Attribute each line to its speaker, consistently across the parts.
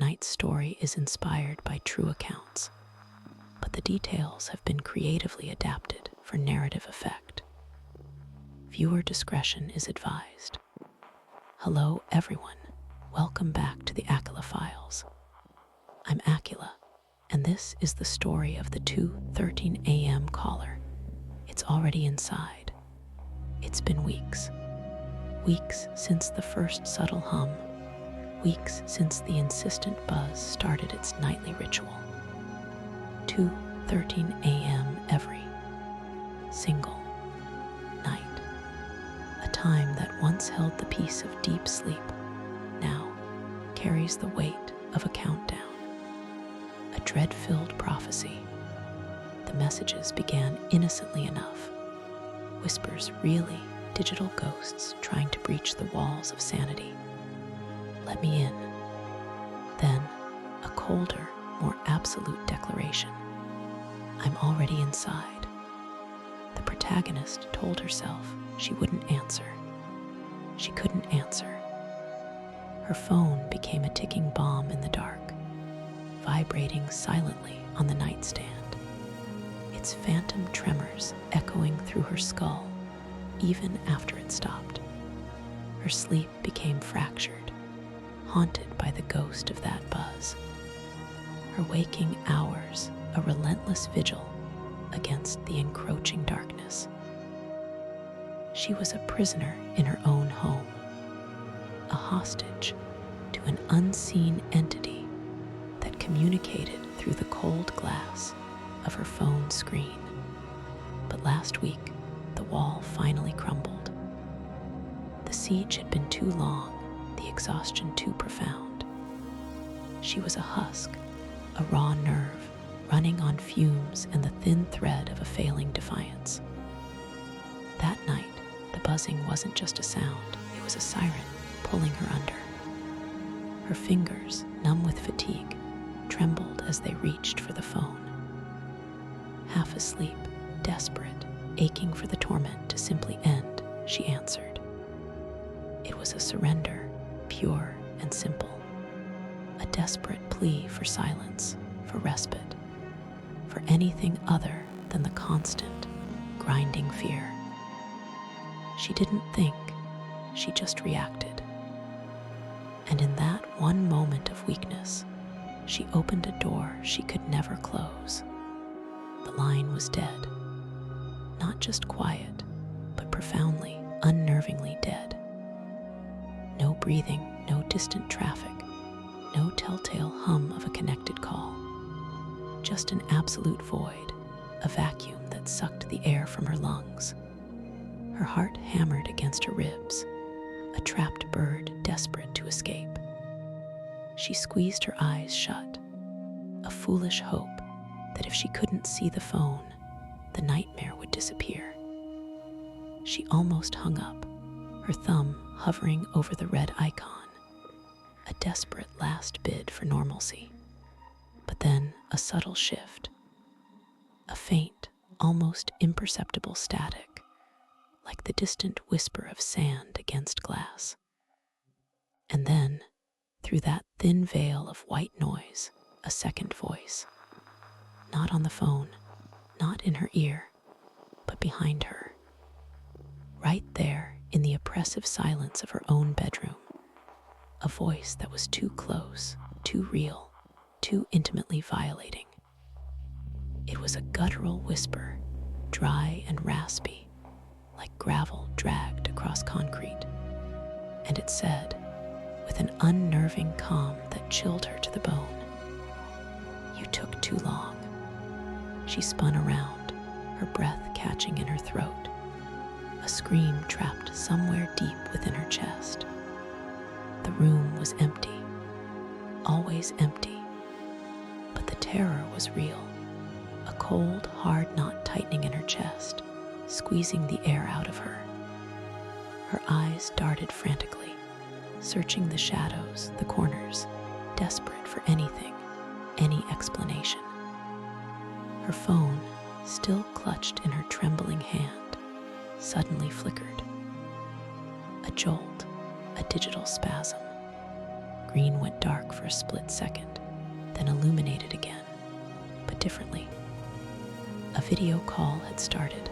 Speaker 1: Tonight's story is inspired by true accounts, but the details have been creatively adapted for narrative effect. Viewer discretion is advised. Hello, everyone. Welcome back to the Aqeela Files. I'm Aqeela, and this is the story of the 2:13 a.m. caller. It's already inside. It's been weeks. Weeks since the first subtle hum. Weeks since the insistent buzz started its nightly ritual. 2:13 a.m. every single night. A time that once held the peace of deep sleep now carries the weight of a countdown. A dread-filled prophecy. The messages began innocently enough. Whispers, really digital ghosts trying to breach the walls of sanity. Let me in. Then, a colder, more absolute declaration. I'm already inside. The protagonist told herself she wouldn't answer. She couldn't answer. Her phone became a ticking bomb in the dark, vibrating silently on the nightstand, its phantom tremors echoing through her skull even after it stopped. Her sleep became fractured, haunted by the ghost of that buzz. Her waking hours a relentless vigil against the encroaching darkness. She was a prisoner in her own home, a hostage to an unseen entity that communicated through the cold glass of her phone screen. But last week, the wall finally crumbled. The siege had been too long, the exhaustion too profound. She was a husk, a raw nerve, running on fumes and the thin thread of a failing defiance. That night, the buzzing wasn't just a sound, it was a siren pulling her under. Her fingers, numb with fatigue, trembled as they reached for the phone. Half asleep, desperate, aching for the torment to simply end, she answered. It was a surrender, pure and simple. A desperate plea for silence, for respite, for anything other than the constant, grinding fear. She didn't think, she just reacted. And in that one moment of weakness, she opened a door she could never close. The line was dead. Not just quiet, but profoundly, unnervingly dead. No breathing, no distant traffic, no telltale hum of a connected call. Just an absolute void, a vacuum that sucked the air from her lungs. Her heart hammered against her ribs, a trapped bird desperate to escape. She squeezed her eyes shut, a foolish hope that if she couldn't see the phone, the nightmare would disappear. She almost hung up, her thumb hovering over the red icon, a desperate last bid for normalcy. But then a subtle shift, a faint, almost imperceptible static, like the distant whisper of sand against glass. And then, through that thin veil of white noise, a second voice. Not on the phone, not in her ear, but behind her. Right there in the oppressive silence of her own bedroom. A voice that was too close, too real, too intimately violating. It was a guttural whisper, dry and raspy, like gravel dragged across concrete. And it said, with an unnerving calm that chilled her to the bone, "You took too long." She spun around, her breath catching in her throat, a scream trapped somewhere deep within her chest. The room was empty, always empty, but the terror was real, a cold, hard knot tightening in her chest, squeezing the air out of her. Her eyes darted frantically, searching the shadows, the corners, desperate for anything, any explanation. Her phone, still clutched in her trembling hand, suddenly flickered. A jolt, a digital spasm. screen went dark for a split second, then illuminated again, but differently. A video call had started.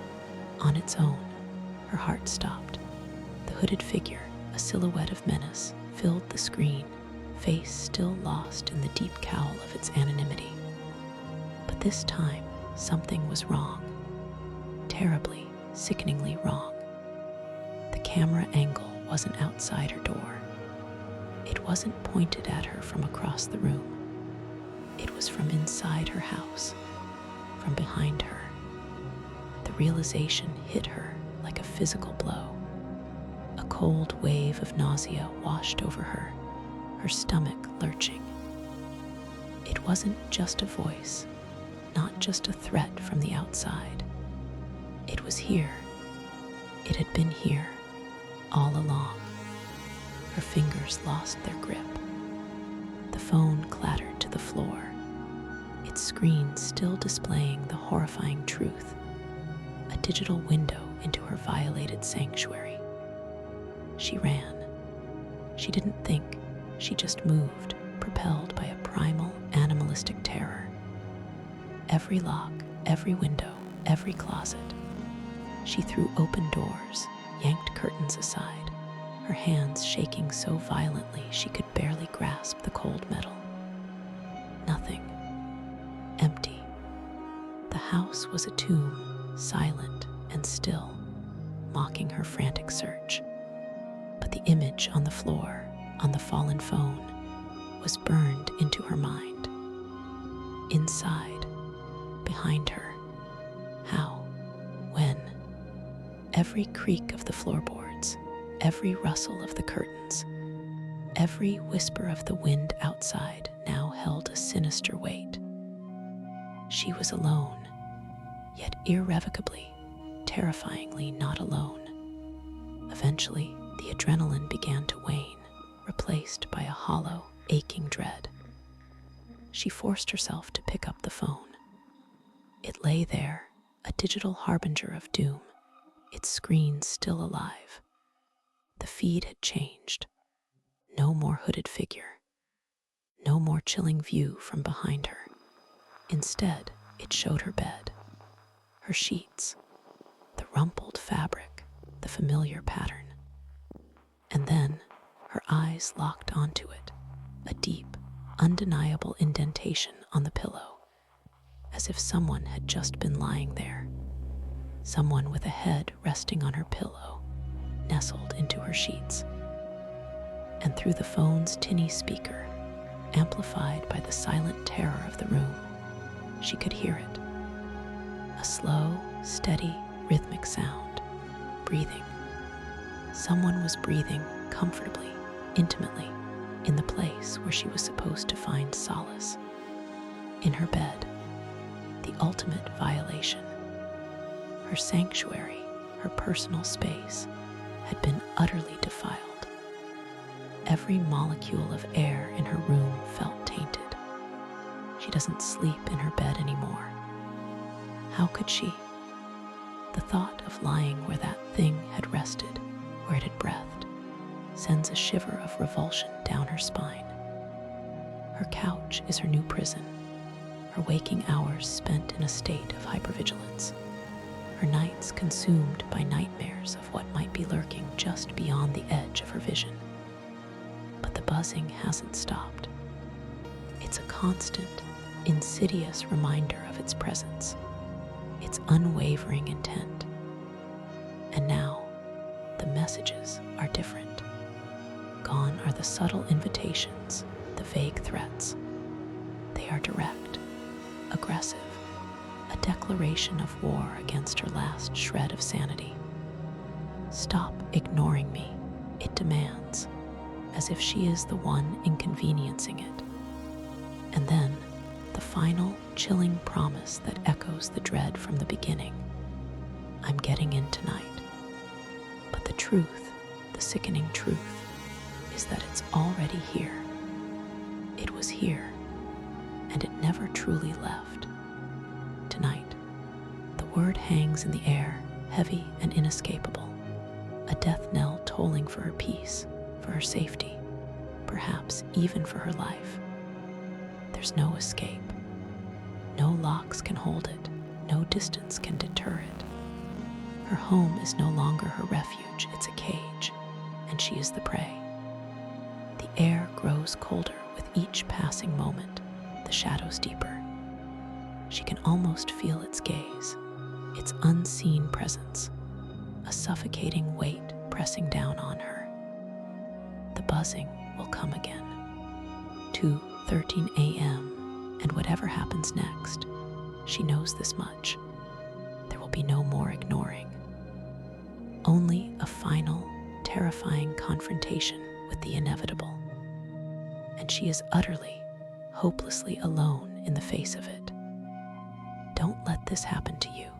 Speaker 1: On its own, her heart stopped. The hooded figure, a silhouette of menace, filled the screen, face still lost in the deep cowl of its anonymity. But this time, something was wrong. Terribly, sickeningly wrong. The camera angle wasn't outside her door. It wasn't pointed at her from across the room. It was from inside her house, from behind her. The realization hit her like a physical blow. A cold wave of nausea washed over her, her stomach lurching. It wasn't just a voice, not just a threat from the outside. It was here. It had been here, all along. Her fingers lost their grip. The phone clattered to the floor, its screen still displaying the horrifying truth, a digital window into her violated sanctuary. She ran. She didn't think, she just moved, propelled by a primal, animalistic terror. Every lock, every window, every closet. She threw open doors, yanked curtains aside, her hands shaking so violently she could barely grasp the cold metal. Nothing. Empty. The house was a tomb, silent and still, mocking her frantic search. But the image on the floor, on the fallen phone, was burned into her mind. Inside, behind her. How? When? Every creak of the floorboards, every rustle of the curtains, every whisper of the wind outside now held a sinister weight. She was alone, yet irrevocably, terrifyingly not alone. Eventually, the adrenaline began to wane, replaced by a hollow, aching dread. She forced herself to pick up the phone. It lay there, a digital harbinger of doom, its screen still alive. The feed had changed. No more hooded figure. No more chilling view from behind her. Instead, it showed her bed, her sheets, the rumpled fabric, the familiar pattern. And then, her eyes locked onto it, a deep, undeniable indentation on the pillow, as if someone had just been lying there. Someone with a head resting on her pillow, nestled into her sheets. And through the phone's tinny speaker, amplified by the silent terror of the room, she could hear it. A slow, steady, rhythmic sound. Breathing. Someone was breathing comfortably, intimately, in the place where she was supposed to find solace. In her bed. The ultimate violation. Her sanctuary, her personal space, had been utterly defiled. Every molecule of air in her room felt tainted. She doesn't sleep in her bed anymore. How could she? The thought of lying where that thing had rested, where it had breathed, sends a shiver of revulsion down her spine. Her couch is her new prison, her waking hours spent in a state of hypervigilance, her nights consumed by nightmares of what might be lurking just beyond the edge of her vision. But the buzzing hasn't stopped. It's a constant, insidious reminder of its presence, its unwavering intent. And now, the messages are different. Gone are the subtle invitations, the vague threats. They are direct, aggressive, a declaration of war against her last shred of sanity. Stop ignoring me, it demands, as if she is the one inconveniencing it. And then, the final, chilling promise that echoes the dread from the beginning. I'm getting in tonight. But the truth, the sickening truth, is that it's already here. It was here, and it never truly left. Tonight, the word hangs in the air, heavy and inescapable, a death knell tolling for her peace, for her safety, perhaps even for her life. There's no escape. No locks can hold it. No distance can deter it. Her home is no longer her refuge, it's a cage, and she is the prey. The air grows colder with each passing moment, the shadows deeper. She can almost feel its gaze, its unseen presence, a suffocating weight pressing down on her. The buzzing will come again. 2:13 a.m., and whatever happens next, she knows this much. There will be no more ignoring. Only a final, terrifying confrontation with the inevitable. And she is utterly, hopelessly alone in the face of it. Don't let this happen to you.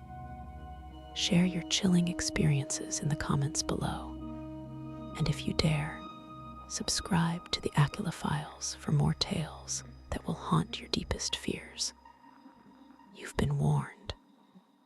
Speaker 1: Share your chilling experiences in the comments below. And if you dare, subscribe to the Aqeela Files for more tales that will haunt your deepest fears. You've been warned.